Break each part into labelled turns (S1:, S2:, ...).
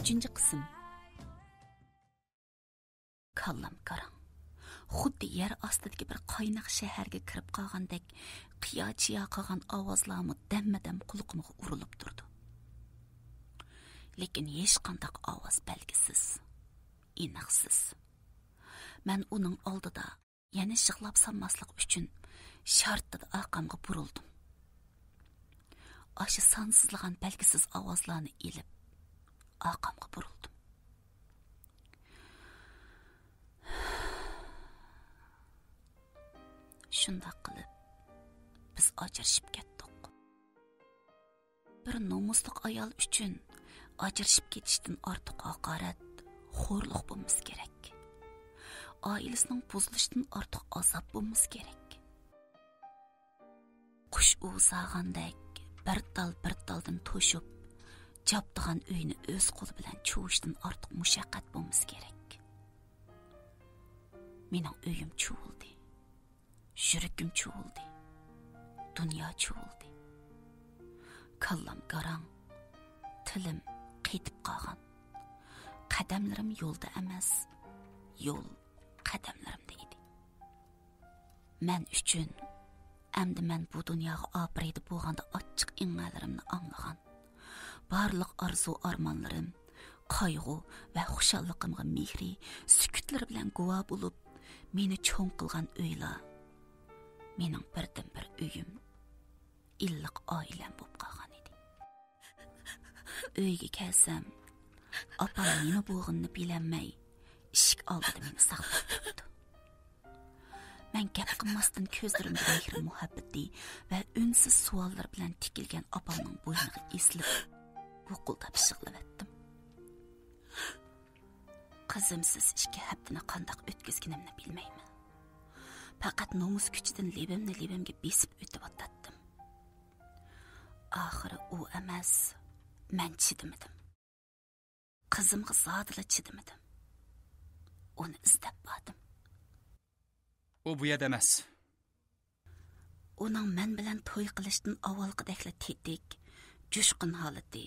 S1: 3 qism. Kallam qarang. Xuddi yer ostidagi bir qaynoq shaharga kirib qolgandek, qiyo-chiyo qolgan ovozlarmi damma-dam qulog'imga urilib turdi. Lekin hech qanday ovoz belgisiz, aniqsiz. Men uning oldida yana yig'lab sanmaslik uchun shartda orqamga burildim. Aşı sansızlagan belgisiz ovozlarni elib orqamga burildim. Shundoq qilib biz ajrashib ketdik. Bir nomusliq ayol uchun ajrashib ketishdan ortiq haqorat, xo'rliq bo'lmasa kerak. Oilasining buzilishidan ortiq azob bo'lmasa kerak. Qush uzag'andek bir daldan to'shib, jabdigan uyni o'z qo'li bilan chuvishdan ortiq mushaqqat bo'lmasa kerak. Mening uyim chuvildi. Yuragim chuvildi. Dunyo chuvildi. Kallam qarang. Tilim qetib qolgan. Qadamlarim yo'lda emas, yo'l qadamlarimda edi. Men uchun endi men bu dunyoga opraydi bo'lganda ochiq ingalarimni anglagan. Barliq arzu armonlarim, qayg'u va xushalligimga mehri, sukutlar bilan guvoh bo'lib, meni cho'ng qilgan uylar. Mening birdan bir uyim, illiq oilam bo'lib qolgan edi. Uyga kelsam, opam nima bo'lganini bilmay, eshik oldida meni saqlab turdi. Men gap qilmasdan ko'zlarimda mehr muhabbati va unsiz savollar bilan tikilgan opamning bo'yniga esilib, buqildab yig'lavetdim. Qizimsiz 2 haftani qandoq o'tkazganimni bilmayman. Faqat nomus kuchidan lebimga besib o'tib o'tdim. Oxiri u emas, men chidamadim. Qizimga zodila chidamadim. Uni izlab bordim.
S2: U bu yerda emas.
S1: Uning men bilan to'y qilishdan avvalgidekla tetik, jo'shqin holati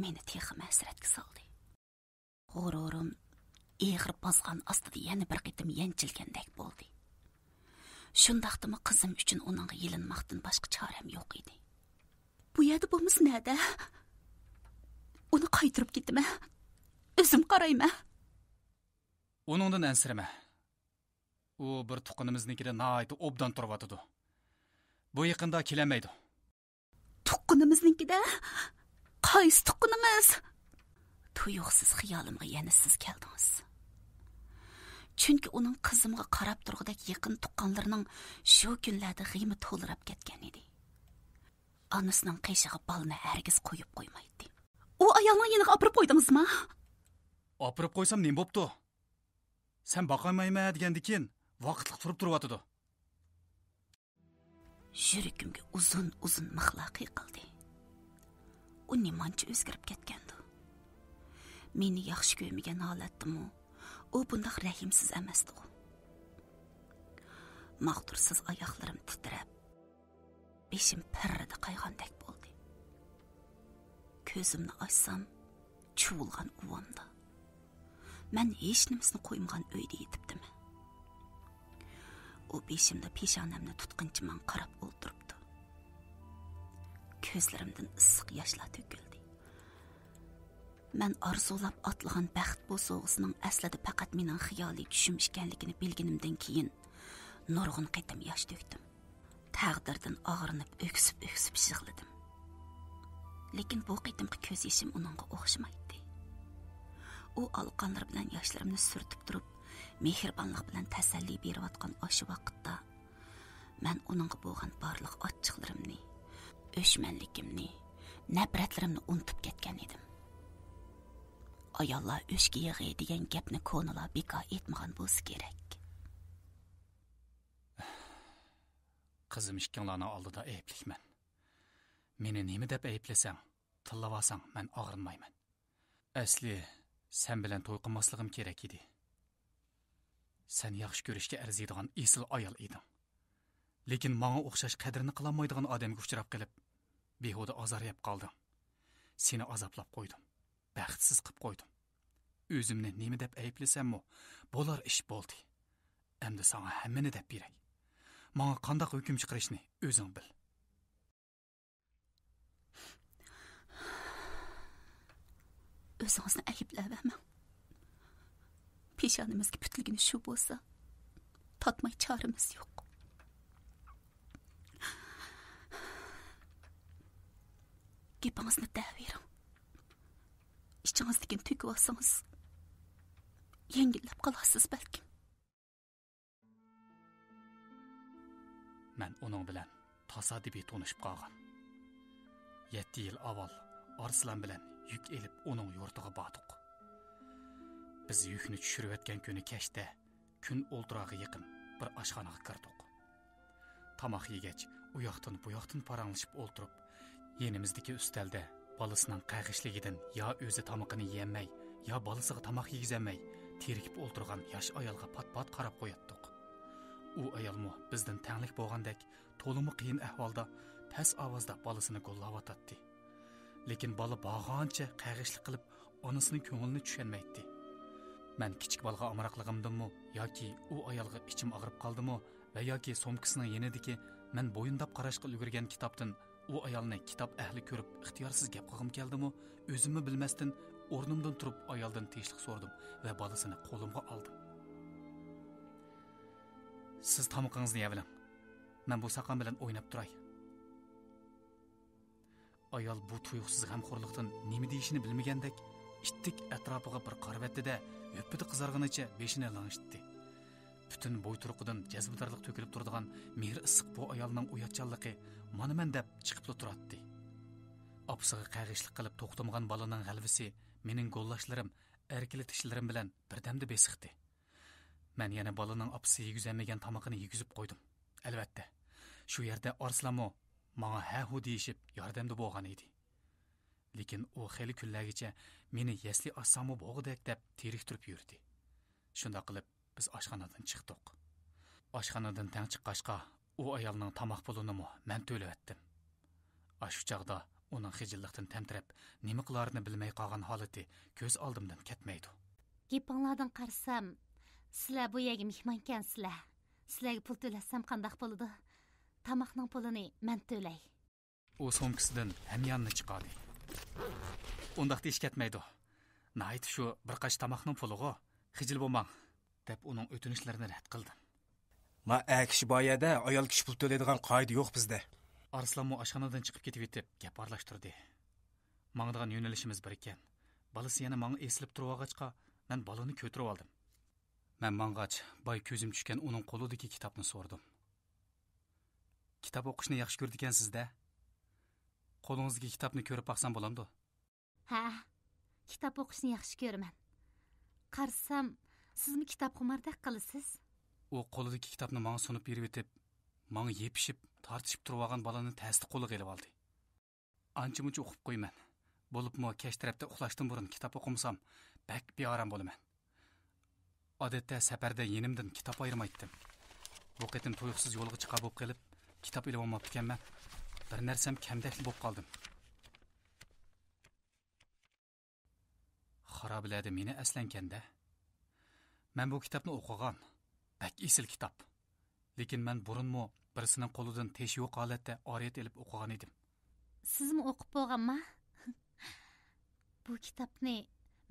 S1: meni texim hasratga soldi. G'ururim eg'ir bosgan ostida yana bir qitim yanchilgandek bo'ldi. Shundaqdimi qizim uchun uningga yelinmoqdan boshqa choram yo'q edi. Bu yerda bo'lmas nada? Uni qaytirib ketdimi? O'zim qarayman.
S2: Uningdan ansirama. U bir tuqqunimiznikida nihoyat obdan turibdi. Bu yaqinda kelamaydi.
S1: Tuqqunimiznikida? Qaysi tuqqunimiz? Tuyuqsiz xiyolimga yana siz keldingiz. Chunki uning qizimga qarab turg'idek yaqin tuqqanlarining shu kunlarda g'imi to'lirab ketgan edi. Onasining qishig'i balni hargiz qo'yib qo'ymaydi. U ayolning yeniga opirib qo'ydingizmi?
S2: Opirib qo'ysam nima bo'pti? Sen baqaymayman degandikin vaqtliq turib-turibdi.
S1: Yuragimga uzun mixloq qildi. U nimancha o'zgarib ketgandi. Meni yaxshi ko'rmagan holatdimi? U bundoq rahimsiz emasdi. Maqtursiz oyoqlarim titrab, beshim pirrida qayg'andek bo'ldi. Ko'zimni ochsam, chuvilgan uvamda. Men hech nimasini qo'ymagan uyda yetibdimi? U beshimda peshonamni tutqinchiman qarab o'ltiribdi. Ko'zlarimdan issiq yoshlar to'kildi. Men arzulab atlagan baxt bu so'g'isining aslida faqat mening xiyoliy tushum ekanligini bilganimdan keyin nurg'un qitim yosh to'kdim. Taqdirdan og'rinib o'ksib yig'ladim. Lekin bu qitimqi ko'z yoshim uningga o'xshamaydi. U alqonlar bilan yoshlarimni surtib turib, mehribonlik bilan tasalli berayotgan o'sha vaqtda men uningga bo'lgan barliq ochiqlarimni, o'shmanligimni, nafratlarimni unutib ketgan edim. Ayollar o'shga yig'ay degan gapni ko'nala bekor etmagan bo'lsa kerak.
S2: Qizim ikkinlarning oldida ayblikman. Meni nima deb ayblasang, tillavasang, men og'rinmayman. Asli sen bilan to'y qilmasligim kerak edi. Sen yaxshi ko'rishga arziydigan esil ayol eding. Lekin menga o'xshash qadrini qilolmaydigan odamga uchrab qilib, behuda azor yeb qolding. Seni azoblab qo'ydim. Baxtsiz qilib qo'ydim. Özümni nemi dep ayıplasam-mı, bolar iş boldi. Endi sana hammani dep beray. Manga qandaq hüküm chiqarishni o'zing bil.
S1: O'zingizni ayiblayvermang. Peshonamizga putilgani shu bo'lsa, tatmay choramiz yo'q. Gapingizni davering. İçingizdagini to'kib olsangiz, yengillab qolasiz balkim.
S2: Men uning bilan tasodifiy tanishib qolgan. 7 yil avval Arslan bilan yük elib uning yurtiga bordik. Biz yükni tushirib o'tgan kuni kechda kun o'ltirog'i yaqin bir oshxonaga kirdik. Tamoq yegach, u yoqdan bu yoqdan paranglashib o'ltirib, yenimizdagi ustalda balasining qag'ishligidan yo o'zi tamoqini yemay, yo balasiga tamoq yegizamay, terikib o'ltirgan yosh ayolga pat-pat qarab qo'yatdik. U ayolmo bizdan tanglik bo'lgandek, to'limi qiyin ahvolda past ovozda balasini qo'llayotdi. Lekin bola bag'ancha qag'ishlik qilib, onasining ko'nglini tushunmaydi. Men kichik bolaga amroqligimdanmi yoki u ayolga ichim og'rib qoldimi va yoki somkasining yenidagi men bo'yindab qarashga ulgurgan kitobdan u ayolni kitob ahli ko'rib ixtiyorsiz gap qilgim keldimi, o'zimni bilmasdan o'rnimdan turib ayoldan tinchlik so'radim va bolasini qo'limga oldim. Siz tamoqingizni yeviling. Men bu saqam bilan o'ynab turay. Ayol bu tuyuqsiz g'amxo'rlikdan nima deyishini bilmagandek, ittik atrofiga bir qarvatdi-da, o'pidi qizarganicha beshini lang'ishdi. Bütün bo'y turqidan jazbidorlik to'kilib turadigan mehr issiq bu ayolning uyatchanligi mana men deb chiqib turadi. Opsiga qag'ishlik qilib to'xtamagan bolaning g'alvisi mening go'llashlarim, erkilatishlerim bilan birdamda besiqdi. Men yana bolaning opsi yegizamagan tamoqini yegizib qo'ydim. Albatta, shu yerda Arslanmo menga ha-hu deyishib yordamda bo'lgan edi. Lekin u xeyli kunlargacha meni yasli ossamu bo'g'idek deb teriktirib yurdi. Shunda qilib biz oshxonadan chiqdik. Oshxonadan tang chiqqachqa u ayolning tamoq pulini men to'layotdim. Shu chaqda uning xijillikdan tamtirab, nima qilarini bilmay qolgan holati ko'z oldimdan ketmaydi.
S3: Gapinglardan qarasam, sizlar bu yerga mehmonkansizlar. Sizlarga pul to'lasam qandoq bo'ladi? Tamoqning pulini men to'lay.
S2: U somkasidan hamyonni chiqardi. Undaqda ish ketmaydi. Nayt shu bir qash tamoqning puliga xijil bo'lmang deb uning o'tinishlarini rad qildim.
S4: Ma kishi boyada ayol kishi pul to'laydigan qoida yo'q bizda.
S2: Arslanmo oshxonadan chiqib ketib yetib, gap aralashtirdi. Mangdigan yo'nalishimiz bir ekan. Balasi yana menga eslib turib men balani ko'tirib oldim. Men mang'ach boy ko'zim tushgan uning qo'lidagi kitobni so'rdim. Kitob o'qishni yaxshi ko'rdi ekansiz-da? Qo'lingizdagi kitobni ko'rib baqsam bo'lamdi?
S3: Ha, kitob o'qishni yaxshi ko'raman. Qarsam, sizmi kitobxumardek qilasiz?
S2: U qo'lidagi kitobni menga sunib berib etib, menga yepishib, tortishib turib olgan balani tasdi qo'liga olib oldi. Ancha-muncha o'qib qo'yman. Bo'libmi kech tarafda uxlashdan burun kitob o'qimasam, bak beoram bo'laman. Odatda safarda yenimdan kitob ayirmaydim. Bu qitim tuyuqsiz yo'lga chiqib bo'lib qolib, kitob ilib olmabdi ekanman. Bir narsam kamdakli bo'lib qoldim. Xarobiladi meni aslankanda. Men bu kitobni o'qigan. Bak esil kitob. Lekin men burunmi birisining qo'lidan tesh yo'q holatda oriyat elib o'qigan edim.
S3: Sizmi o'qib bo'lganmi? Bu kitobni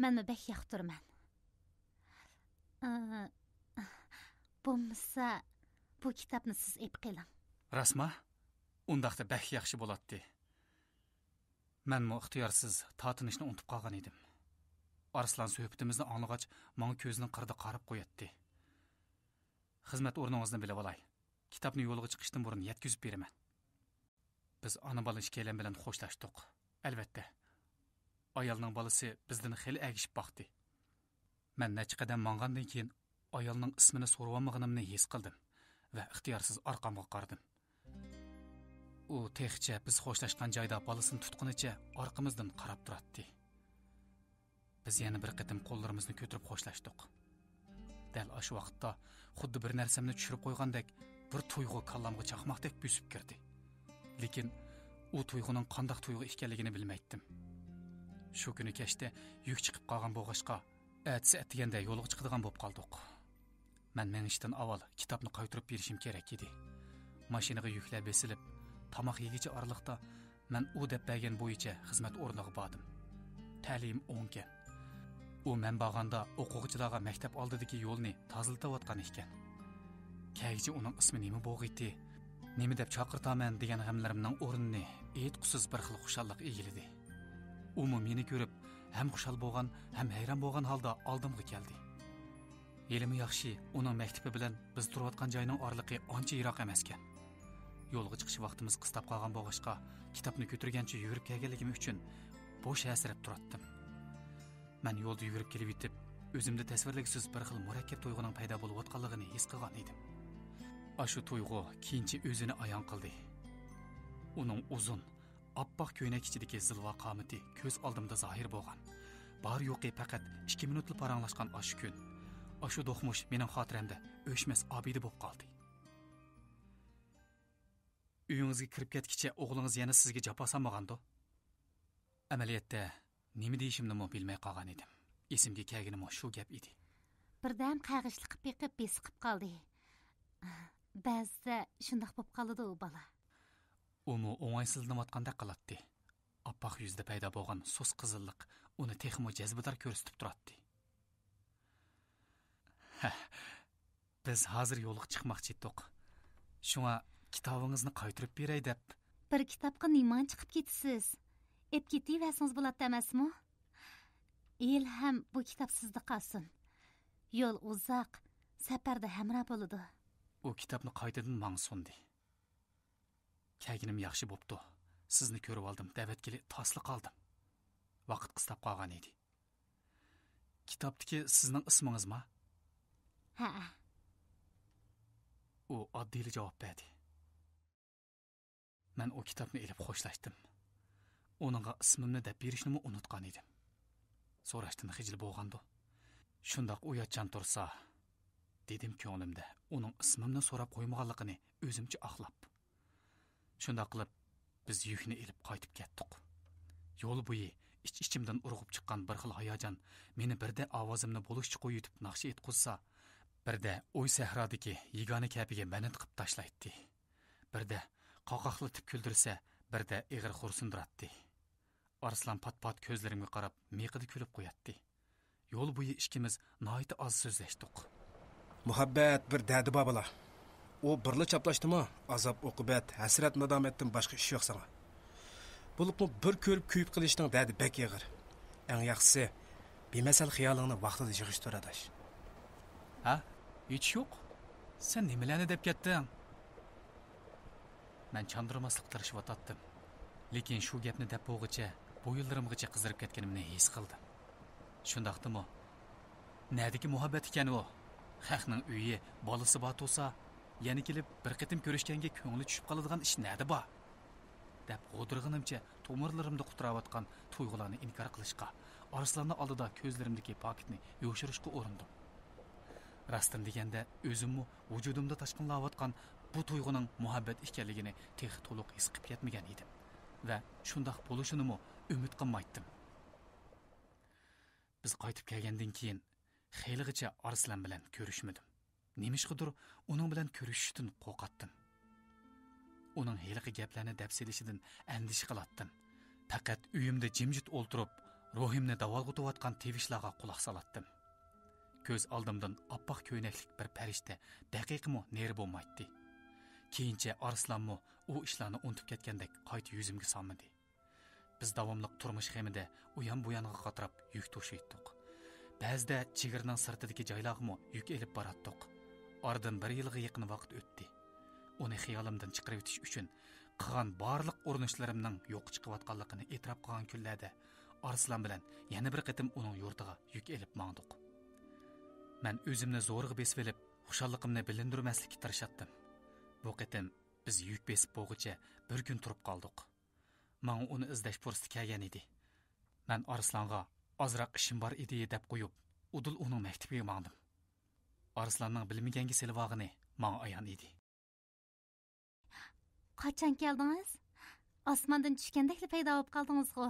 S3: men bak yoqtiraman. Bo'lmasa bu kitobni siz ep qiling.
S2: Rasma? Undaqda bak yaxshi bo'ladi. Menmi ixtiyorsiz tatinishni unutib qolgan edim. Arslan suhbatimizni anglagach, menga ko'zining qirida qarab qo'yatdi. Xizmat o'rningizni bilib olay. Kitobni yo'lga chiqishdan burun yetkazib beraman. Biz ona bola ikkalan bilan xo'shlashdik. Albatta. Ayolning bolasi bizdan xeli agishib baqdi. Men necha qadam mang'andan keyin ayolning ismini so'rayolmaganimni his qildim va ixtiyorsiz orqamga qaradim. U texcha biz xo'shlashgan joyda bolasini tutqunicha orqamizdan qarab turardi. Biz yana bir qatim qo'llarimizni ko'tarib xo'shlashdik. Dal o'sha vaqtda xuddi bir narsamni tushirib qo'ygandek bir tuyg'u kallamga chaqmoqdek bosib kirdi. Lekin u tuyg'uning qanday tuyg'u ekanligini bilmaydim. Shu kuni kechda yuk chiqib qolgan bo'g'ashqa Әтсі әттігенде yolga chiqadigan bo'lib qoldik. Men menishdan avval kitobni qaytarib berishim kerak edi. Mashinaga yuklab besilib, tamoq yegichi oraliqda men u deb bergan bo'yicha xizmat o'rniga bordim. Ta'lim o'ngan. U men borganda o'quvchilarga maktab oldidagi yo'lni tozalatayotgan ekan. Kaychi uning ismi nima bo'g'iydi? Nima deb chaqirtaman degan g'amlarimning o'rnini aytqusiz bir xil xushallik egildi. U meni ko'rib ham xushal bo'lgan, ham hayron bo'lgan holda oldimga keldi. Elimi yaxshi, uning maktabi bilan biz turayotgan joyning oraliqi ancha yiroq emas ekan. Yo'lga chiqish vaqtimiz qistab qolgan bo'lg'ishqa, kitobni ko'targancha yurib kelganligim uchun bo'sh hasrab turatdim. Men yo'lda yurib kelib yetib, o'zimda tasvirligisiz bir xil murakkab tuyg'uning paydo bo'lib o'tganligini his qilgan edim. Ashu tuyg'u keyinchi o'zini ayon qildi. Uning uzun, oppoq ko'ylak ichidagi zilva qomati ko'z oldimda zohir bo'lgan. Bar yo'qi faqat 2 minutli paranglashgan ashu kun. Ashu do'xmush mening xotiramda o'chmas obida bo'lib qoldi. Uyingizga kirib ketkicha o'g'lingiz yana sizga jafo solmagandi. Amaliyotda nima deyishimni bilmay qolgan edim. Esimga kelganim shu gap edi.
S3: Birdan qag'ishli qilib yiqib besiqib qoldi. Ba'zida shundoq bo'lib qoladi u bola.
S2: Umu o'ng'aysizlanayotgandek qiladi. Oppoq yuzda paydo bo'lgan sus qizillik uni texmo jazbador ko'rsatib turadi. Biz hozir yo'lga chiqmoqchi edik. Shunga kitobingizni qaytarib beray deb.
S3: Bir kitobga nima chiqib ketasiz? Ep ketaversangiz bo'ladi emasmi? Ilham bu kitob sizda qolsin. Yo'l uzoq, safarda hamroh bo'ladi.
S2: U kitobni qaytadan mangsundi. Kelganim yaxshi bo'pti. Sizni ko'rib oldim, da'vatga tasli qoldim. Vaqt qistab qolgan edi. Kitobdagi sizning ismingizmi?
S3: Ha.
S2: U oddiy javob berdi. Men o kitobni elib xo'shlashdim. Onunğa ismimni deb berishni unutgan edim. So'rashdan xijil bo'lgandi. Shundoq uyatchan tursa, dedim ko'nglimda, uning ismimni so'rab qo'ymaganligini o'zimcha aqlab. Shundoq qilib biz yukni elib qaytib ketdik. Yo'l bo'yi ichimdan urg'ib chiqqan bir xil hayajon meni birda ovozimni bo'lishchi qo'yitib naqshi etqizsa, birda o'y sahrodagi yagona kabiga meni tiqib tashlaydi. Birda qoqoqlatib kuldirsa, birda ig'ir xursindiratdi. Arslan pat-pat ko'zlarimga qarab, miqida kulib qo'yatdi. Yo'l bo'yi ikkimiz nihoyat oz so'zlashdik.
S4: Muhabbat bir dadi babala. O birli chaplashdimi? Azob, oqibat, hasrat, nadomatdan boshqa ish yo'q sana. Bo'libmi bir ko'rib kuyib qilishning dadi bek yig'ir. Eng yaxshisi bemasal xiyolingni vaqtida yig'ishtir adash.
S2: Ha? Hech yo'q. Sen nimalarni deb ketding? Men chandırmaslik tirishib o'tatdim. Lekin shu gapni deb bo'g'icha, bo'yinlarimgacha qizarib ketganimni his qildim. Shundaqdimi? Nadiki muhabbat ekan u? Xalqning uyi, bolasi bor bo'lsa, yana kelib bir qitim ko'rishganga ko'ngli tushib qoladigan ish nada bor? Deb g'o'dirg'inimcha to'mirlarimda qutirayotgan tuyg'ularni inkor qilishga, Arslanning oldida ko'zlarimdagi pokitni yo'shirishga urindim. Rastdan deganda o'zimni vujudimda tashqinlayotgan bu tuyg'uning muhabbat ekanligini texi to'liq his qilib yetmagan edim va shundoq bo'lishini umid qilmaydim. Biz qaytib kelgandan keyin xeyligacha Arslan bilan ko'rishmadim. Nemishqidir uning bilan ko'rishishdan qo'rqatdim. Uning heyliqi gaplarni dab selishidan andish qilatdim. Faqat uyimda jimjit o'ltirib, ruhimni davolg'utayotgan tevishlarga quloq solatdim. Ko'z oldimdan oppoq ko'ynaklik bir farishta daqiqami neri bo'lmaydi. Keyincha Arslanmi u ishlarni unutib ketgandek qayta yuzimga solmadi. Biz davomli turmush xemida u yon bu yonga qatirab yuk to'shaydik. Ba'zida chegirning sirtidagi joylarga yuk elib boratdik. Oradan 1 yilga yaqin vaqt o'tdi. Uni xiyolimdan chiqarib o'tish uchun qilgan barliq urinishlarimning yo'q chiqayotganligini e'tirof qilgan kunlarda Arslan bilan yana bir qitim uning yurtiga yuk elib mangdik. Men o'zimni zo'rg'a besib olib, xushalligimni bilindirmaslikka tirishdim. Bu qitim biz yuk besib bo'g'icha bir kun turib qoldik. Men uni izlash fursati kelgan edi. Men Arslanga ozroq ishim bor edi deb qo'yib, udul uning maktabiga mangdim. Arslanning bilmaganga selvog'ini menga ayon edi.
S3: Qachon keldingiz? Osmondan tushgandek paydo bo'lib qoldingiz-ku.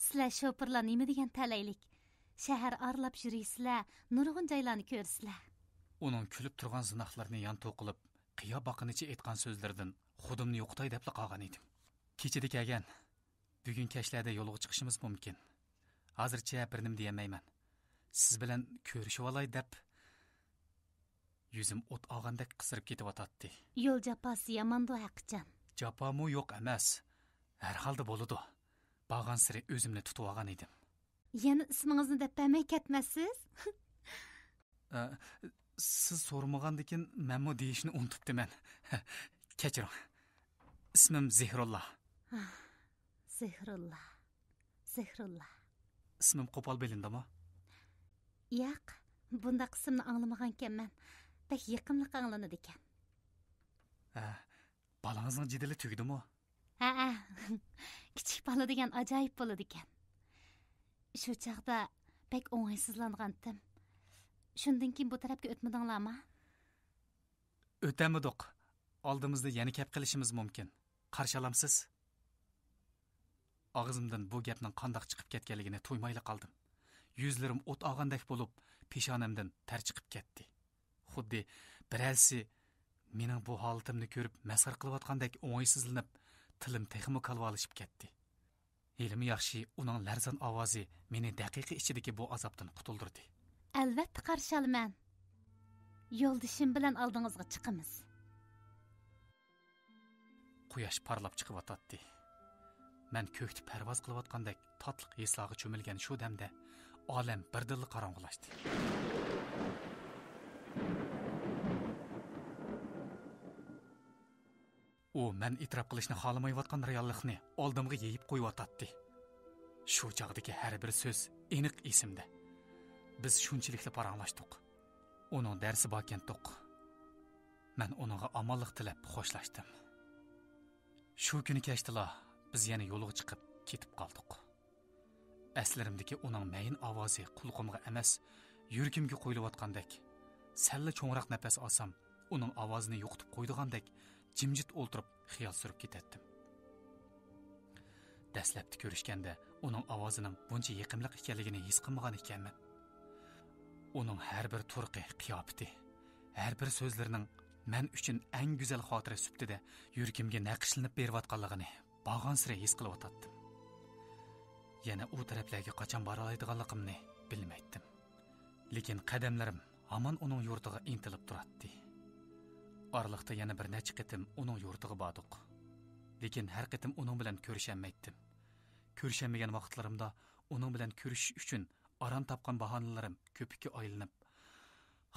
S3: Sizlar sho'pirlar nima degan talaylik? Şəhər arlap yürüysizlər, nurgun joylarni ko'rsizlar.
S2: Uning kulib turgan zinoqlarni yan to'qilib, qiyo boqinicha aytgan so'zlardan xudimni yo'qotay deb qolgan edim. Kechida kelgan, bugun kashlarda yo'lga chiqishimiz mumkin. Hozircha bir nim deyamayman. Siz bilan ko'rishib olay deb yuzim o't olgandek qisirib ketyotdi.
S3: Yo'l jafosi yomondu haqiqatan.
S2: Japomu yo'q emas. Har holda bo'ladi. Bag'an siri o'zimni tutib olgan edim.
S3: Yana ismingizni deb bermay ketmasiz?
S2: Siz so'rmagandikin menmu deyishni unutibdiman. Kechiring. Ismim Zehrulloh.
S3: Zehrulloh.
S2: Ismim qo'pol bilindimi?
S3: Yo'q, bunda qismni anglamagan ekanman. Pek yaqinlik anglanadi ekan.
S2: Balangizning jidili tugdimi?
S3: Ha. Kichik bola degan ajoyib bo'ladi ekan. Shu chaqda pek o'ng'aysizlangandim. Shundan keyin bu tarafga o'tmadinglarmi?
S2: O'tamidiq. Oldimizda yana gap qilishimiz mumkin. Qarshi olamsiz? Og'zimdan bu gapning qandoq chiqib ketganligini to'ymayla qoldim. Yuzlarim o't olgandek bo'lib, peshonamdan ter chiqib ketdi. Xuddi biralsi mening bu holatimni ko'rib masxar qilayotgandek o'ng'aysizlanib, tilim texmi kalvolishib ketdi. Elimi yaxshi, uning larzan ovozi meni daqiqa ichidagi bu azobdan qutuldirdi.
S3: Albatta qarshi olaman. Yo'ldishim bilan oldingizga chiqamiz.
S2: Quyosh parlab chiqib o'tdi. Men ko'kda parvoz qilayotgandek tatliq hislarga cho'milgan shu damda olam birdilla qorong'ulashdi. U men e'tirof qilishni xohlamayotgan reallikni oldimga yeyib qo'yib Shu chog'dagi har bir so'z aniq esimda. Biz shunchilikla paranglashdik. Uning darsi bokendiq. Men uningga omonlik tilab xo'shlashdim. Shu kuni kechdilar biz yana yo'lga chiqib ketib qoldik. Aslarimdagi uning mayin ovozi qulqimga emas, yuragimga qo'yilayotgandek. Salla cho'ngroq nafas olsam, uning ovozini yo'qotib qo'ydigandek jimjit o'ltirib xiyol surib ketatdim. Dastlabda ko'rishganda uning ovozining buncha yiqimliq ekanligini his qilmagan ekanman. Uning har bir turqi, qiyofati, har bir so'zlarining men uchun eng go'zal xotira subtida yuragimga naqshlanib berayotganligini bag'onsira his qilayotdim. Yana u taraflarga qachon bora oladiganligimni bilmaydim. Lekin qadamlarim hamon uning yurtiga intilib turardi. Oraliqda yana bir necha qitim uning yurtiga bordik. Lekin har qitim uning bilan ko'rishamaydim. Ko'rishamegan vaqtlarimda uning bilan ko'rishish uchun aran topgan bahonalarim ko'pikka aylanib,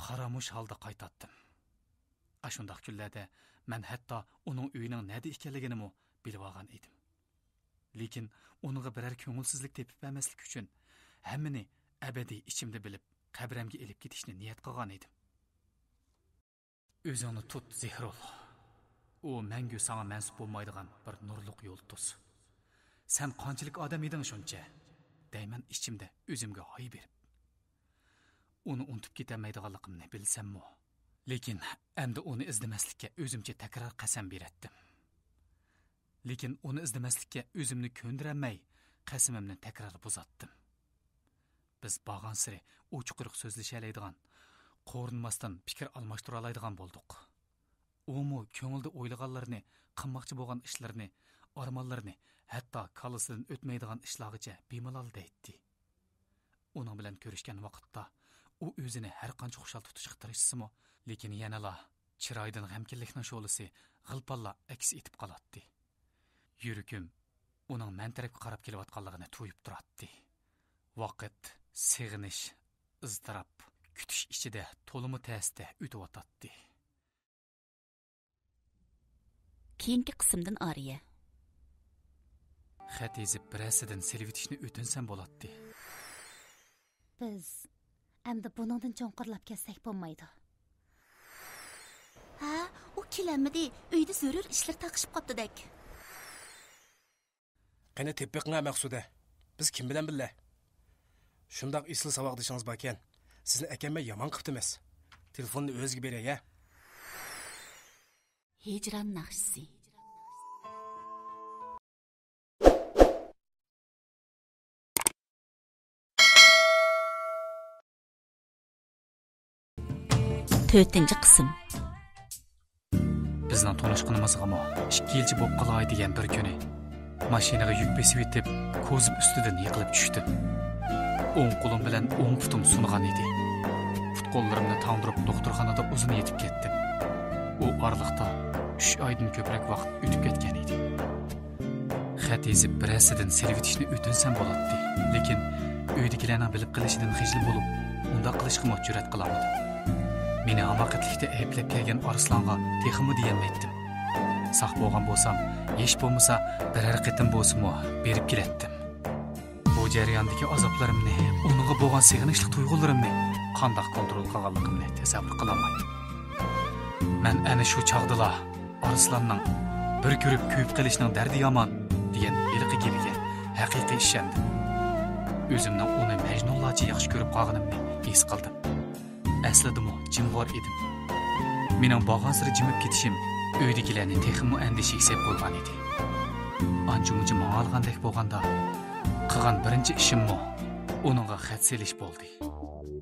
S2: xaramush holda qaytatdim. Ashundaq kunlarda men hatto uning uyining nada ekanligini bilib olgan edim. Lekin uningga biror ko'ngilsizlik tepib bermaslik uchun hammani abadiy ichimda bilib, qabrimga elib ketishni niyat qilgan edim. O'zingni tut, Zehrul. U mangu sana mansub bo'lmaydigan bir nurliq yo'lduz. Sen qanchalik odam eding shuncha? Deyman ichimda o'zimga hoy berib. Uni unutib ketamaydiganligimni bilsam-mu, lekin endi uni izlamaslikka o'zimcha takror qasam beratdim. Lekin uni izlamaslikka o'zimni ko'ndiramay, qasamimni takror buzatdim. Biz bag'an siri ochiq-quruq so'zlashalaydigan, qo'rinmasdan fikr almashtira oladigan bo'ldik. Umu ko'ngilda o'ylaganlarini, qilmoqchi bo'lgan ishlarini, armonlarini, hatto kalisidan o'tmaydigan ishlargacha bemalol deydi. Uning bilan ko'rishgan vaqtda u o'zini har qancha xushal tutishga tirishsimi, lekin yanala chiroydan g'amkinlikning sho'lisi g'ilpalla aks etib qoladi. Yuragim uning men tarafga qarab kelayotganligini to'yib turadi. Vaqt, seg'inish, iztirob, kutish ichida to'limi ta'sda o'tib.
S1: Keyingi qismdan Ariya.
S2: Xat yezib birasidan silvitishni o'tinsam bo'ladi.
S3: Biz endi buningdan cho'nqirlab ketsak bo'lmaydi.
S1: Ha, u kelamidi, uyda zarur ishlar taqishib qopdidek.
S4: Qani tepiqqa maqsuda. Biz kim bilan billa? Shundoq isli savoqdishingiz bor ekan. Sizni akamma yomon qiptimiz. Telefonni o'ziga beray-a.
S1: Hijron naqshisi. 4-chi qism.
S2: Bizning tanışqanımızga 2 yilchi bo'lib qolay degan bir kuni mashinaga yuk besib yetib, ko'zim ustidan yiqilib tushdim. O'ng qo'lim bilan o'ng putim sungan edi. Put qo'llarimni tangdirib doktorxonada uzun yetib ketdim. U oraliqda 3 oydan ko'proq vaqt o'tib ketgan edi. Xat yezib birasidan servetishni o'tinsam bo'ladi, lekin uydagilarning bilib qilishidan xijil bo'lib, unda qilishga jur'at qilamadim. Meni hamoqatlikda ayblab kelgan Arslonga texmi deyamaydim. Saq bo'lgan bo'lsam, hech bo'lmasa biror qitim bo'lsa-mu berib kelatdim. Bu jarayondagi azoblarimni, uningga bo'lgan sig'inishli tuyg'ularimni qanday kontrol qilganligimni tasavvur qilamayman. Men ana shu chog'dala Arslonning bir ko'rib kuyib qilishning dardi yomon degan ilqi gapiga haqiqiy ishondim. O'zimning uni Majnunlarcha yaxshi ko'rib qolganimni his qildim. Aslida jimg'or edim. Mening bog'ansiri jimib ketishim uydagilarni texmi andishiga sebab bo'lgan edi. Ancha-muncha ma'algandek bo'lganda qilgan birinchi ishim uningga xat selish bo'ldi.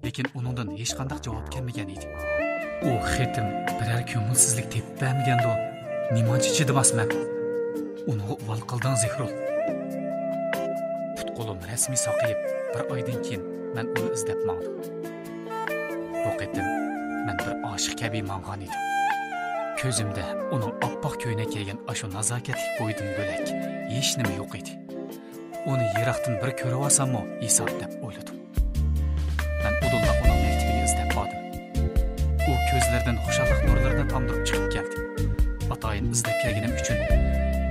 S2: Lekin uningdan hech qanday javob kelmagan edi. U xatim biror ko'ngilsizlik tepib bermaganda nimachi chidamasman. Uni val qildan zehrul. Put qo'lim rasmiy saqayib, bir oydan keyin men uni izlab mangdim. Bu qitim men bir oshiq kabi mangan edim. Ko'zimda uning oppoq ko'ynak kiygan ashu nazokatli bo'yidan bo'lak hech nima yo'q edi. Uni yiroqdan bir ko'rib olsam-mu, hisob deb o'yladim. Men udulla uning maktabiga izlab bordim. U ko'zlaridan xushalliq nurlarini tomdirib chiqib keldi. Atayin izlab kelganim uchun,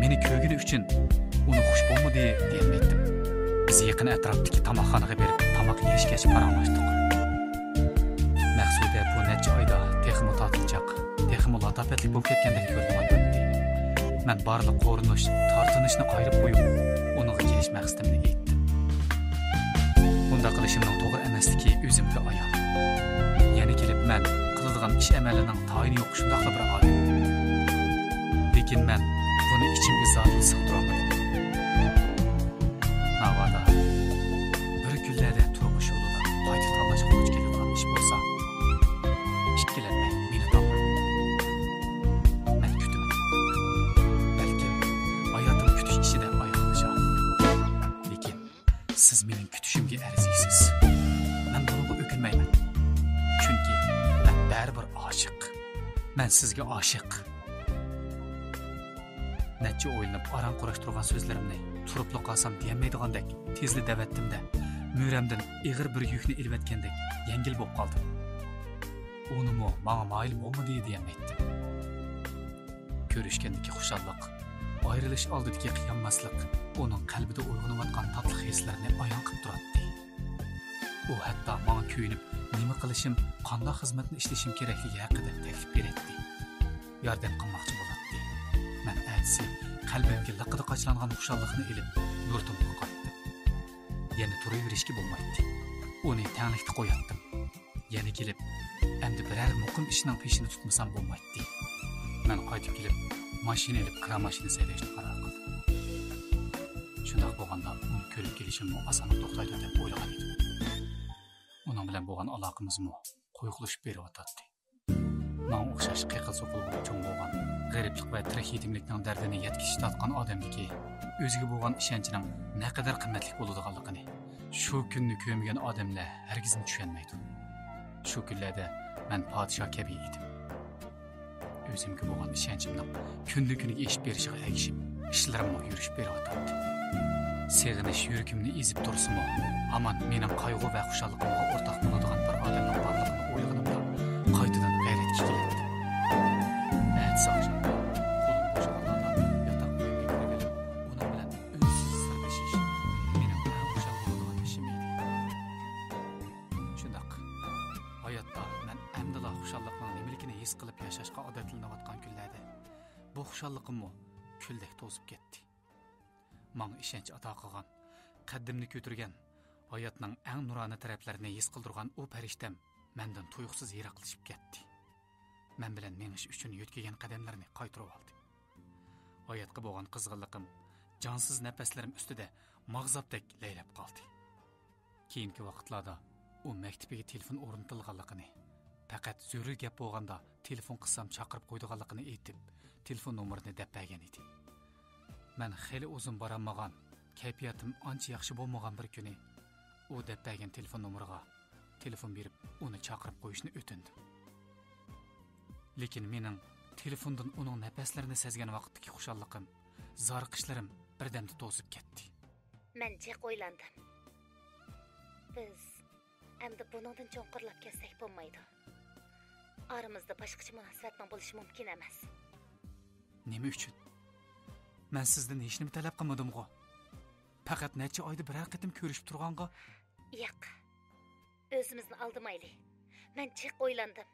S2: meni ko'rgani uchun uni xush bo'lmadi deyamaydim. Biz yaqin atrofdagi tomoqxonaga berib, tomoq yeyishga paranglashdik. Maqsuda bu necha oyda texmi tatilchaq, texmi latafetlik bo'lib ketgandek ko'rinadi. Men barliq qo'rinish, tortinishni qayirib qo'yib, uning kelish maqsadimni aytdim. Bunda qilishimning to'g'ri emasligi o'zimga ayon. Yana kelib men qiladigan ish amalining tayini yo'q shundaqla bir odam. Lekin men buni ichimga zotil sig'dirolmadim. Navada bir kunlarda turmush yo'lida qayta tanlashga to'g'ri keladigan ish bo'lsa, ikkilanmay meni tanla. Men kutaman. Balki hayotim kutish ishida oyoqlashar. Lekin siz mening kutishimga arziysiz. Men bunga o'kinmayman. Chunki men baribir oshiq. Men sizga oshiq. Necha o'ylanib aran qurashtirgan so'zlarimni turibli qolsam deyamaydigandek tezli davatdimda müramdan ig'ir bir yukni ilvatgandek yengil bo'lib qoldim. Unimi menga mayil bo'lmadi deyamaydim. Ko'rishgandagi xushalliq, ayrilish oldidagi qiyonmaslik uning qalbida uyg'onayotgan tatli hislarni ayon qilib turadi. U hatto menga kuyinib, nima qilishim, qanday xizmatni ishlashim kerakligi haqida taklif berdi. Yordam qilmoqchi bo'ladi. Men aytsi qalbimga liqida qochlangan xushalliqni ilib yurtimga qaytdim. Yana turaverishga bo'lmaydi. Uni tanglikda qo'yatdim. Yana kelib, endi biror muqim ishning peshini tutmasam bo'lmaydi. Men qaytib kelib, mashina ilib kira mashina saylashni qaror qildim. Shunday bo'lganda uni ko'rib kelishimni osonlik to'xtaydi deb o'ylagan edim. Uning bilan bo'lgan aloqamizmi qo'yqilishib beryotdi. Men o'xshash qiqil-so'qil cho'ng bo'lgan g'ariblik va tirik yetimlikning dardini yetkazishayotgan odamniki o'ziga bo'lgan ishonchining naqadar qimmatli bo'ladiganligini shu kunni ko'rmagan odamlar hargiz tushunmaydi. Shu kunlarda men podshoh kabi edim. O'zimga bo'lgan ishonchimning kundan-kunga eshib berishiga ergishib, ishlarimni yurishib beryapti. Seg'inish yuragimni ezib tursa-mu, hamon mening qayg'u va xushalligimga o'rtoq bo'ladigan bir odamning borligini o'ylaganimda qaytadan g'ayratga keldim. Xushalligimni kuldek to'sib ketdi. Menga ishonch ato qilgan, qaddimni ko'targan, hayotning eng nuroniy taraflarini his qildirgan u farishtam mendan tuyuqsiz yiroqlashib ketdi. Men bilan menish uchun yo'tkagan qadamlarni qaytarib oldi. Hayotga bo'lgan qizg'inligim, jonsiz nafaslarim ustida mag'zabdek laylab qoldi. Keyingi vaqtlarda u maktabiga telefon o'rnatilganligini, faqat zarur gap bo'lganda telefon qilsam chaqirib qo'ydiganligini aytib, telefon nomerini deb bergan edi. Men xeyli uzun borolmagan, kayfiyatim ancha yaxshi bo'lmagan bir kuni u deb bergan telefon nomeriga telefon berib, uni chaqirib qo'yishni o'tindim. Lekin mening telefondan uning nafaslarini sezgan vaqtdagi xushalliqim, zoriqishlarim birdamda to'sib ketdi.
S3: Men jiq o'ylandim. Biz endi buningdan cho'nqirlab ketsak bo'lmaydi. Aramızda boshqacha munosabatning bo'lishi mumkin emas.
S2: Nima uchun? Men sizdan hech nima talab qilmadim-ku. Faqat necha oyda bir qatim ko'rishib turganga.
S3: Yo'q. O'zimizni aldamayli. Men jiq o'ylandim.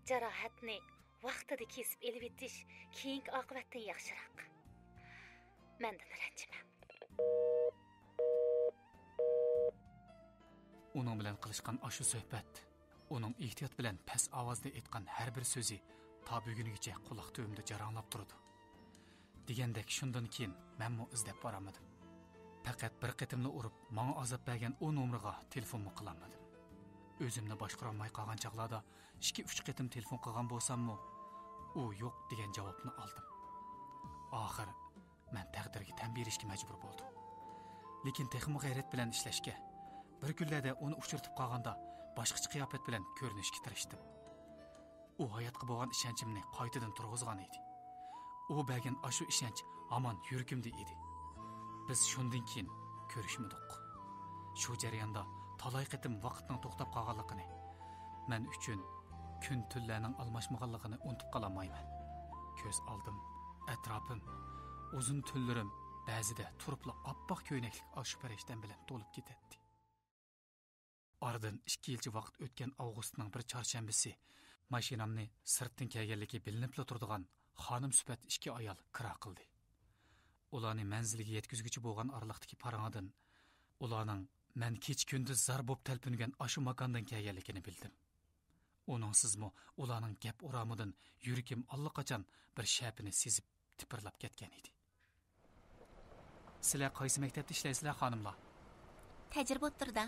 S3: Jarohatni vaqtida kesib elib etish keyingi oqibatdan yaxshiroq. Mendan ranjima.
S2: Uning bilan qilishgan ashu suhbat, uning ehtiyot bilan past ovozda aytgan har bir so'zi ta bugunigacha quloq tubimda jaranglab turdi. Degandek shundan keyin menmo izlab boramadim. Faqat bir qatimla urib, menga azob bergan o nomeriga telefonmi qilamadim. O'zimni boshqara olmay qolgan chaqlarda 2-3 qatim telefon qilgan bo'lsam-mu, u yo'q degan javobni oldim. Oxir men taqdirga tan berishga majbur bo'ldim. Lekin texmo g'ayrat bilan ishlashga, bir kunlarda uni uchirtib qolganda boshqacha qiyofat bilan ko'rinishga tirishdim. U hayotga bo'lgan ishonchimni qaytadan turg'izgan edi. U bergan ashu ishonch hamon yuragimda edi. Biz shundan keyin ko'rishmadik. Shu jarayonda talay qatim vaqtning to'xtab qolganligini, men uchun kun tunlarning almashmaganligini unutib qolmayman. Ko'z oldim, atrofim, uzun tunlarim ba'zida turibla oppoq ko'ynaklik ashu farishtam bilan to'lib ketadi. Oradan 2 yilcha vaqt o'tgan avgustning bir chorshanbasi mashinamni sirtdan kelganligi bilinib turadigan xonim sifat 2 ayol kira qildi. Ularni manziliga yetkazguchi bo'lgan oraliqdagi parangadan ularning men kech kunduz zar bo'lib talpingan ashu makondan kelganligini bildim. Uningsizmi ularning gap uramidan yuragim allaqachon bir shapini sezib tipirlab ketgan edi. Sizlar qaysi maktabda ishlaysizlar, xonimlar?
S1: Tajriba o'tirda.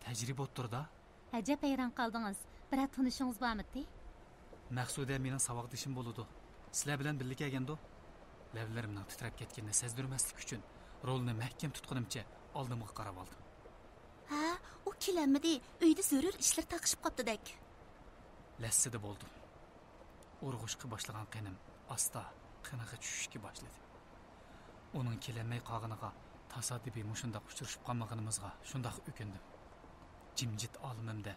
S2: Tajriba o'tirda?
S3: Ajab hayron qoldingiz. Biror tanishingiz bormi?
S2: Maqsuda mening saboqdishim bo'ladi. Sizlar bilan birga kelgandi. Lavlarimning titrab ketganini sezdirmaslik uchun rolni mahkam tutqunimcha oldimga qarab oldim.
S1: Ha, u kelamidi, uyda zarur ishlar taqishib qopdidek.
S2: Lassida bo'ldim. Urg'ushqa boshlagan qinim asta qiniga tushishga boshladi. Uning kelamay qolganiga tasodifiy mushundaq uchrashib qolmaganimizga shundaq o'kindim. Jimjit olimimda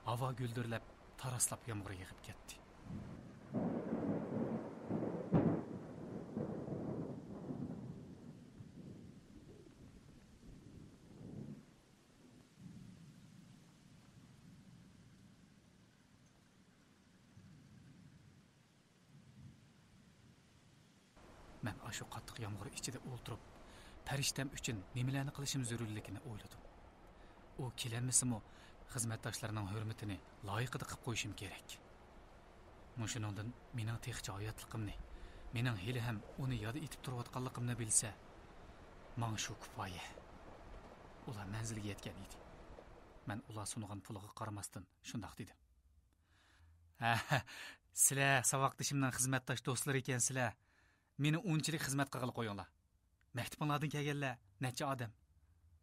S2: havo guldirlab, taraslab yomg'ir yig'ib ketdi. Men ashu qattiq yomg'ir ichida o'ltirib, farishtam uchun nimalarni qilishim zarurligini o'yladim. U kelamisimu xizmatdoshlarining hurmatini loyiqida qilib qo'yishim kerak. Mushuningdan mening texcha hayotligimni, mening hali ham uni yod etib turayotganligimni bilsa, men shu kifoya. Ular manzilga yetgan edi. Men ular sungan puliga qaramasdan shundoq dedim. Sizlar saboqdishimning xizmatdosh do'stlar ekansizlar. Meni unchalik xizmat qilib qo'yinglar. Maktabinglardan kelganlar necha odam?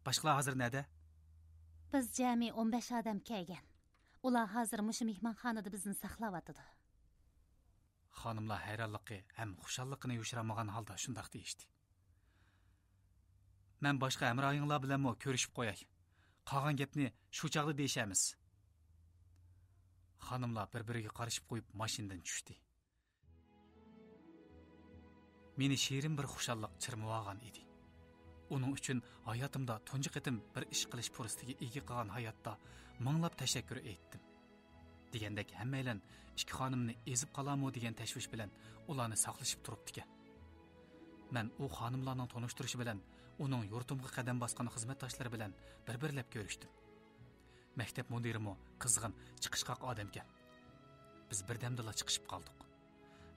S2: Boshqalar hozir nada?
S3: Biz jami 15 odam kelgan. Ular hozir mushu mehmonxonada bizni saqlayotdi.
S2: Xonimlar hayronligi ham xushalligini yushiramagan holda shundoq deyishdi. Men boshqa hamroyinglar bilan mo ko'rishib qo'yay. Qolgan gapni shu chog'da deyshamiz. Xonimlar bir-biriga qarashib qo'yib mashinadan tushdi. Meni shirin bir xushallik chirmib olgan edi. Uning uchun hayotimda tunji qatim bir ish qilish fursatiga ega qilgan hayotda minglab tashakkur etdim. Degandek hammaylan ikki xonimni ezib qolamo degan tashvish bilan ularni saqlashib turibdi ekan. Men u xonimlarning tanishtirishi bilan uning yurtimga qadam bosgan xizmatdoshlari bilan bir-birlab ko'rishdim. Maktab mudirimi qizg'in, chiqishqoq odam ekan. Biz birdamdala chiqishib qoldik.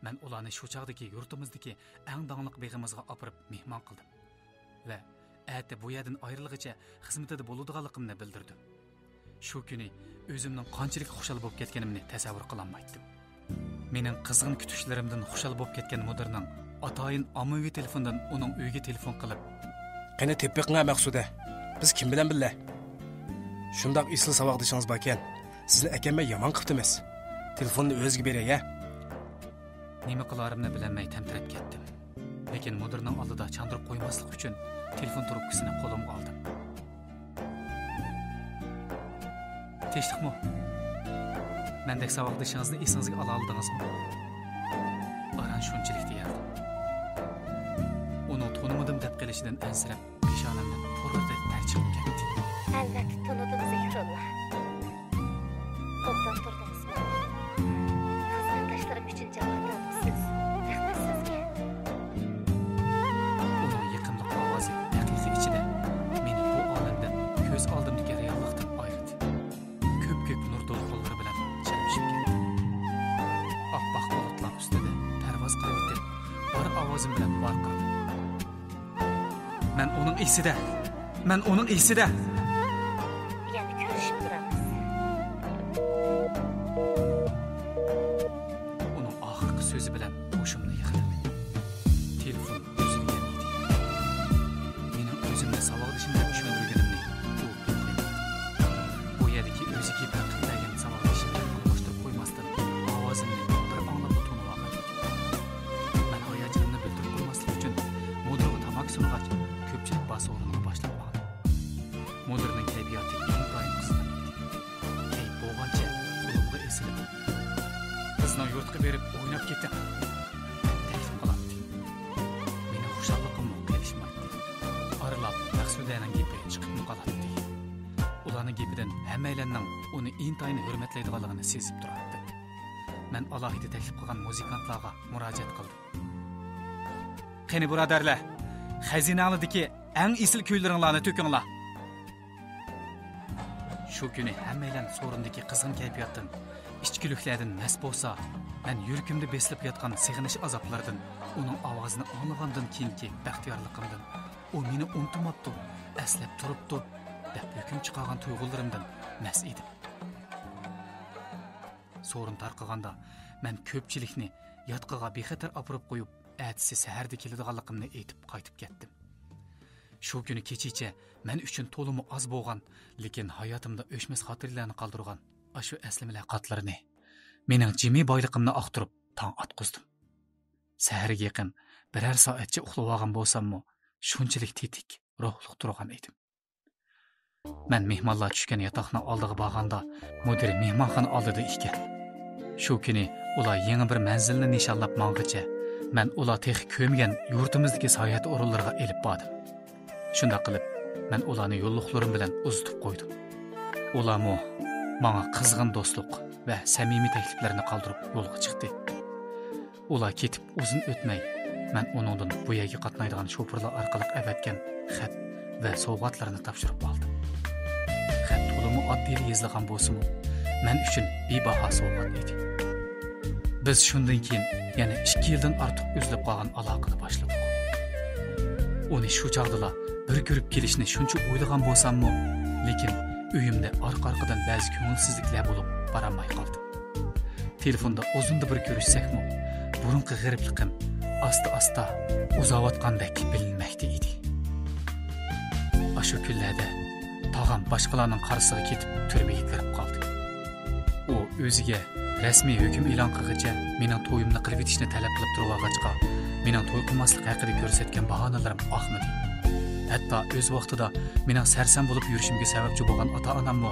S2: Men ularni shu chog'dagi yurtimizdagi eng dangliq beg'imizga opirib mehmon qildim va ati bu yerdan ayrilgacha xizmatida bo'ladiganligimni bildirdim. Shu kuni o'zimning qanchalik xushal bo'lib ketganimni tasavvur qila olmaydim. Mening qizg'in kutishlarimdan xushal bo'lib ketgan mudirning atayin ommaviy telefondan uning uyiga telefon qilib,
S4: "Qani tepiqqa Maqsuda. Biz kim bilan billa? Shundoq isl savoqdishingiz bor ekan. Sizni akamman yomon qiptimiz. Telefonni o'ziga beray, ya."
S2: Nima qilarimni bilmay tamtirab ketdim. Lekin mudirning oldida chandurib qo'ymaslik uchun telefon trubkasini qo'limga oldim. Tinchlikmi? Mendek savoqdishingizni esingizga ola oldingizmi? Aran shunchalik deyardi. Uni tanımadım deb kelishidan ansirab, peshonamdan to'rida tarchib ketdi.
S3: Albatta tanıdım Zehrullah. Obdan turdingizmi? Xizmatdoshlarim uchun javob topsiz. Rahmat sizga.
S2: Uning yiqimli ovozi daqiqa ichida meni bu olamdan ko'z oldimdagi reallikdan ayirdi. Ko'p nur dolu qo'llari bilan chalmishib ketdi. Oppoq bulutlar ustida parvoz qilib bor ovozim bilan varqiradim. Men uning esida.
S3: Yani ko'rishib turamiz.
S2: Uning oxirgi so'zi bilan boshimni yig'dim. Telefon uzilgan edi. Mening o'zimni savoqdishimga tushuntirganimni u bilgan. Bu yerdagi o'ziga baqirlagan savoqdishimni almashtirib qo'ymasdan ovozimni bir anglab tunib olgan. Men hayajonimni bildirib qo'ymaslik uchun mudirga tamak sunagach ko'pchilik bas o'rniga boshlab oldi. Mudirning kayfiyati intayin qizg'in edi. Kayf bo'lgancha qo'limga esilib, bizni yurtga berib o'ynab ketdi. Taklif qiladi. Meni xushalligimni kelishmaydi. Aralab Maqsudaning gapi chiqib qoladi. Ularning gapidan hammalarning uni intayin hurmatlaydiganligini sezib turardi. Men alohida taklif qilgan muzikantlarga murojaat qildim. Qani birodarlar, xazinanglardagi eng esil kuylaringlarni to'kinglar. Shu kuni hammalar so'rindagi qizg'in kayfiyatdan, ichkiliklardan mast bo'lsa, men yuragimda besilib yotgan sig'inish azoblardan, uning ovozini anglagandan keyingi baxtiyorligimdan, u meni unutmabdi, aslab turibdi deb hukm chiqargan tuyg'ularimdan mast edim. So'rin tarqaganda men ko'pchilikni yotqiga bexatar opirib qo'yib, atisi saharda keladiganligimni aytib qaytib ketdim. Shu kuni kechicha men uchun to'limi oz bo'lgan, lekin hayotimda o'chmas xotirlarni qoldirgan ashu aslimilar qatlarini mening jimi boyligimni oqtirib tong atqizdim. Saharga yaqin birer soatcha uxlab olgan bo'lsam-mu, shunchalik tetik, ruhli turgan edim. Men mehmonlar tushgan yotoqning oldiga borganda, mudir mehmonxona oldida ekan. Shu kuni ular yangi bir manzilni nishonlab mang'icha, men ular texi ko'mgan yurtimizdagi sayohat o'rinlariga elib bordim. Shunda qilib, men ularni yo'lliqlarim bilan uzitib qo'ydim. Ularmi menga qizg'in do'stlik va samimiy takliflarini qoldirib yo'lga chiqdi. Ular ketib uzun o'tmay, men uningdan bu yerga qatnaydigan shofirlar orqali avatgan xat va sovg'atlarni topshirib oldim. Xat to'limi oddiy yozilgan bo'lsa-mu, men uchun bebaho sovg'at edi. Biz shundan keyin yana 2 yildan ortiq uzilib qolgan aloqani boshladik. Uni shu chog'da bir ko'rib kelishni shuncha o'ylagan bo'lsam-mu, lekin uyimda orqa-orqadan ba'zi ko'ngilsizliklar bo'lib baramay qoldi. Telefonda uzunda bir ko'rishsak-mu, burunqi g'aribliqim asta-asta uzayotgandek bilinmoqda edi. Ashu kunlarda tog'am boshqalarning qarshisiga ketib turmaga kirib qoldi. U o'ziga rasmiy hukm e'lon qilg'icha mening to'yimni qilib etishni talab qilib turg'achqa, mening to'y qilmaslik haqida ko'rsatgan bahonalarim oqmadi. Hatto o'z vaqtida mening sarsam bo'lib yurishimga sababchi bo'lgan ota-onammi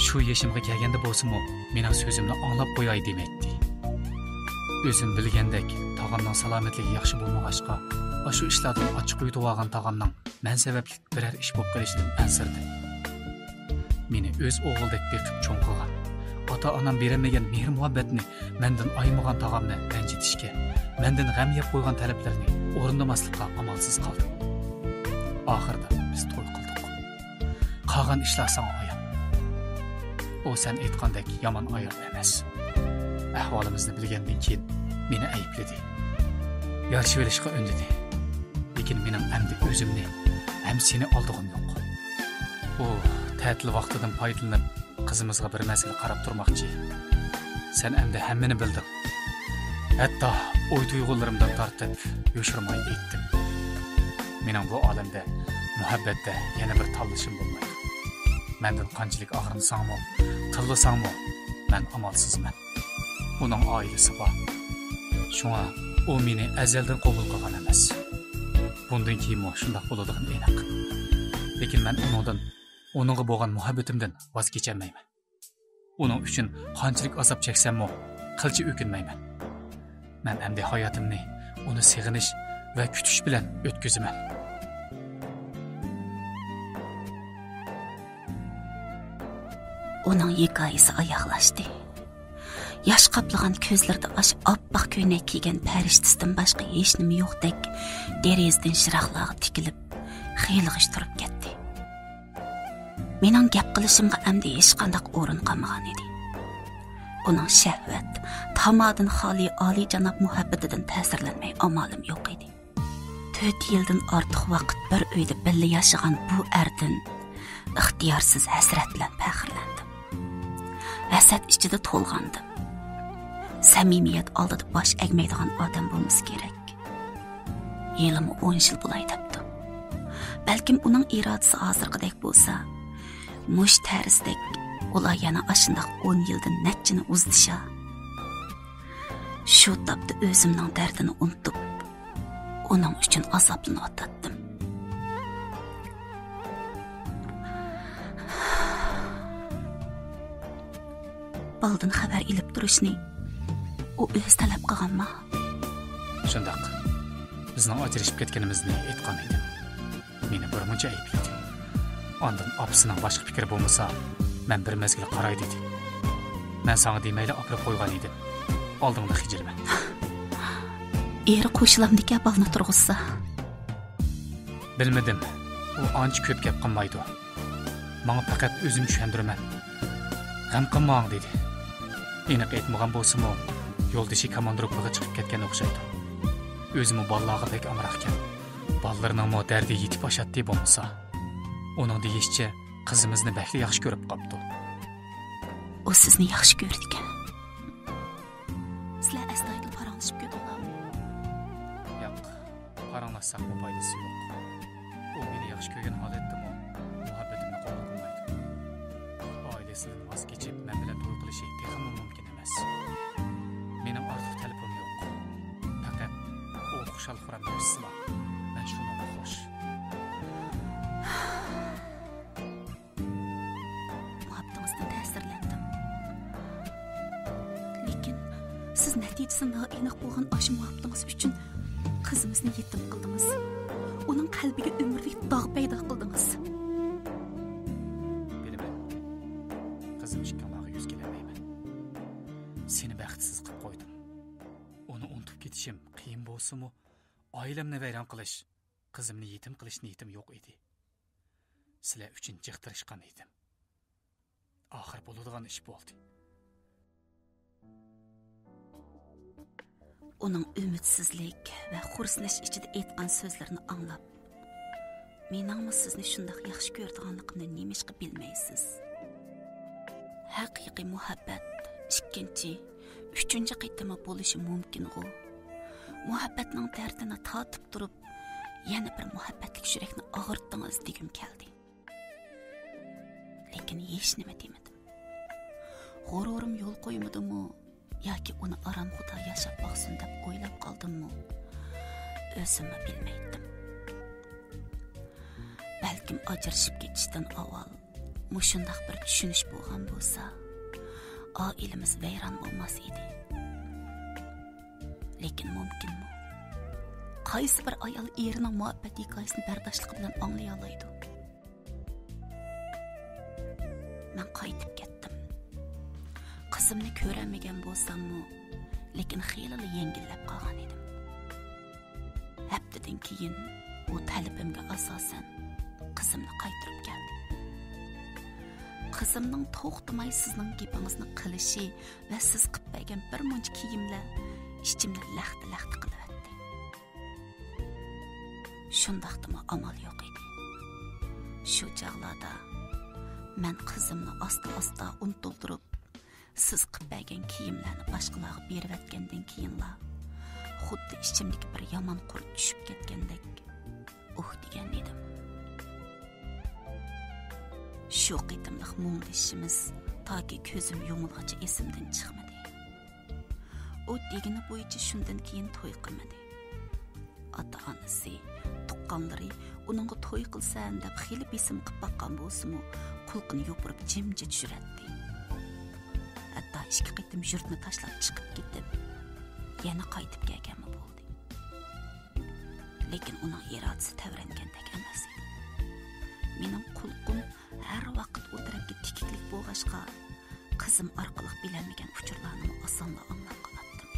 S2: shu yeshimga kelganda bo'lsa-mu, mening so'zimni anglab qo'yay demaydi. O'zim bilgandek, tog'amning salomatligi yaxshi bo'lmag'achqa, shu ishlardan ochiq uyda olgan tog'amning men sababli biror ish bo'lib qolishidan ansirdi. Meni o'z o'g'ildek beqib cho'ng qilgan, ota-onam bermagan mehr-muhabbatni mendan aymagan tog'amni ranjitishga, mendan g'am yeb qo'ygan talablarni o'rindamaslikqa amalsiz qoldim. Oxirida biz to'y qildik. Qolgan ishlar sana ayon. O sen aytgandek yomon ayon emas. Ahvolimizni bilgandan keyin meni aybladi. Yarchi verishga undidi. Lekin mening endi o'zimni ham seni oldig'im yo'q. O ta'til vaqtidan foydalanib qizimizga bir mazgil qarab turmoqchi. Sen endi hammani bilding. Hatta o'y tuyg'ularimdan tortib, yo'shirmay aytdim. Mening bu olamda muhabbatda yana bir tanlashim bo'lmaydi. Mendan qanchalik og'rinsangmi, tillasangmi, men amalsizman. Uning oilasi bor. Shunga u meni azaldan qabul qilgan emas. Bundan keyin shundoq bo'ladigan aniq. Lekin men uningga bo'lgan muhabbatimdan voz kechmayman. Uning uchun qanchalik azob cheksammi, qilchi o'kinmayman. Men endi hayotimni uni seg'inish va kutish bilan o'tkazaman.
S1: Uning hikoyasi oyoqlashdi. Yosh qaplagan ko'zlarida oppoq ko'ylak kiygan farishtasidan boshqa hech nima yo'qdek, derazadan shiraqlarga tikilib, xiyilg'ish turib ketdi. Mening gap qilishimga endi hech qanday o'rin qolmagan edi. Uning shahvat, tamodan xoli oliyjanob muhabbatidan ta'sirlanmay amalim yo'q edi. 4 yildan ortiq vaqt bir uyda birga yashagan bu erdan ixtiyorsiz hasrat bilan faxrlandim. Hasad ichida to'lgandim. Samimiyat oldida bosh egmaydigan odam bo'lmasa kerak. Yilimi 10 yil bo'lay debdi. Balkim uning irodasi hozirgidek bo'lsa, mush tarisdek ular yana ashundoq 10 yildan netchini uzdisha. Shu topda o'zimning dardini unutib, uning uchun azoblanib o'tdim. Baldan xabar ilib turishni u o'z talab qilganmi?
S2: Shundoq. Bizning ajrashib ketganimizni aytgan edim. Meni bir muncha aybladi. Ondan opsining boshqa fikri bo'lmasa, men bir mazgil qaray dedi. Men sana demayli opirib qo'ygan edim. Oldingda xijilman.
S1: Eri qo'shilamdika balni turg'izsa.
S2: Bilmadim. U ancha ko'p gap qilmaydi. Menga faqat o'zim tushundiraman. G'am qilmang dedi. Aniq aytmagan bo'lsa-mu, yo'ldoshi komandrovkaga chiqib ketgan o'xshaydi. O'zimi bolalarga pek amroq ekan. Bolalarning mo dardi yetib oshadi bo'lmasa, uning deyishicha qizimizni bakli yaxshi ko'rib qopti.
S1: U sizni yaxshi ko'rdi ekan. Sizlar astoydil paranglashib ketdinglarmi?
S2: Yo'q, paranglashsak foydasi yo'q. U meni yaxshi ko'rgan holatda-mu muhabbatimni qabul qilmaydi. Oilasidan voz kechib, men bilan to'y qilishi texnik mumkin emas. Mening ortiq talabim yo'q. Faqat u xushal xuram narsa bor. Men shuni xo'sh.
S1: Muhabbatingizdan ta'sirlandim. Lekin siz natijasida aniq bo'lgan osh muhabbatingiz uchun qizimizni yetim qildingiz. Uning qalbiga umrlik dog' paydo qildingiz.
S2: Bilaman. Qizim ishkanlarga yuz kelamayman. Seni baxtsiz qilib qo'ydim. Uni unutib ketishim qiyin bo'lsa-mu, oilamni vayron qilish, qizimni yetim qilish niyatim yo'q edi. Sizlar uchun jiqtirishgan edim. Oxir bo'ladigan ish bo'ldi.
S1: Uning ümidsizlik va xursinish ichida aytgan so'zlarini anglab, meningmi sizni shundoq yaxshi ko'rganligimni nemishqa bilmaysiz. Haqiqiy muhabbat ikkinchi, uchinchi qaytama bo'lishi mumkin-ku. Muhabbatning dardini tatib turib, yana bir muhabbatlik yurakni og'irtdingiz degim keldi. Lekin hech nima demadim. G'ururim yo'l qo'ymadimi yoki uni aram xudo yashab boqsin deb o'ylab qoldimmi? O'zimni bilmaydim. Balkim ajrashib ketishdan avval mushundaq bir tushunish bo'lgan bo'lsa, oilamiz vayron bo'lmas edi. Lekin mumkinmi? Qaysi bir ayol erining muhabbat hikoyasini bardoshlik bilan anglay oladi? Men qaytib ketdim. Qizimni ko'ramagan bo'lsam-mu, lekin xiyli yengillab qolgan edim. Haftadan keyin u talabimga asosan qizimni qaytarib keldi. Qizimning to'xtamay sizning gapingizni qilishi va siz qilib bergan bir muncha kiyimlar ichimni laxti-laxti qilyapti. Shundaqdimi amal yo'q edi. Shu chog'larda Mən qızımni asta-asta unutuldurub, siz qilib bergan kiyimlarni boshqalarga berib atgandan keyinla, xuddi ichimdagi bir yomon qurt tushib ketgandek, degan edim. Shu qitimliq muңlashimiz toki ko'zim yumilgacha esimdan chiqmadi. Degani bo'yicha shundan keyin to'y qilmadi. Ota-onasi, tuqqanlari uningga to'y qilsan deb xili besim qilib baqqan bo'lsa-mu, qulqini yopirib jimjit yuradi. Hatto 2 qitim yurtni tashlab chiqib ketib, yana qaytib kelganmi bo'ldi. Lekin uning irodasi tavrangandek emas. Mening qulqim har vaqt o tarafga tikiklik bo'lg'ashqa, qizim orqali bilinmagan uchurlarni osonla anglab qolatdim.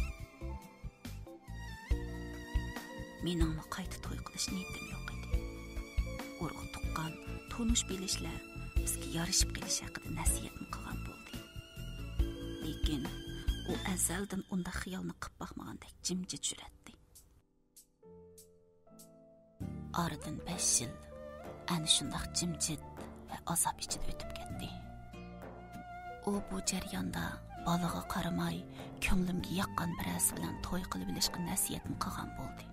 S1: Mening qayta to'y qilish niyatim yo'q edi. Urug' tuqqan, tonish bilishlar bizga yarashib qelish haqida nasihatni qilgan bo'ldi. Lekin u azaldan unda xiyolni qilib boqmagandek jimjit yuradi. Oradan 5 yil ana shunday jimjit va azob ichida o'tib ketdi. U bu jarayonda balaga qaramay, ko'nglimga yoqqan birasi bilan to'y qilib olishga nasihatni qilgan bo'ldi.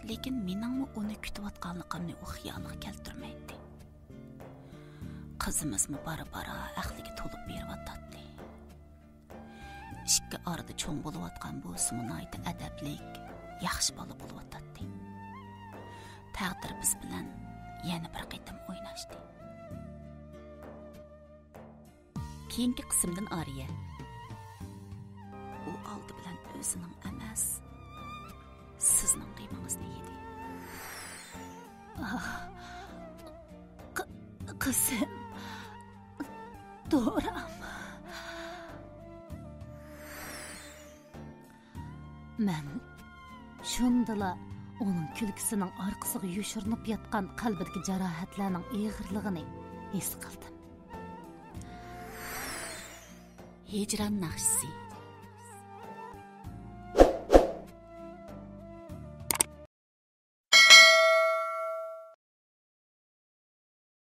S1: Lekin meningmi uni kutayotganligimni u xiyoliga keltirmaydi. Qizimizmi bara-bara aqliga to'lib beryotdi. Ikki orada cho'ng bo'layotgan bo'lsa-mu, noyda adablik, yaxshi bola bo'layotdi. Taqdir biz bilan yana bir qitim o'ynashdi. Keyingi qismdan Ariya. U oldi bilan o'zining emas, sizning qiymangizni yedi.
S3: Qizim, Doram. Men shundala onun külkisining orqasiga yushirinib yotgan qalbidagi jarohatlarning og'irligini his qildim.
S1: Hijron naqshisi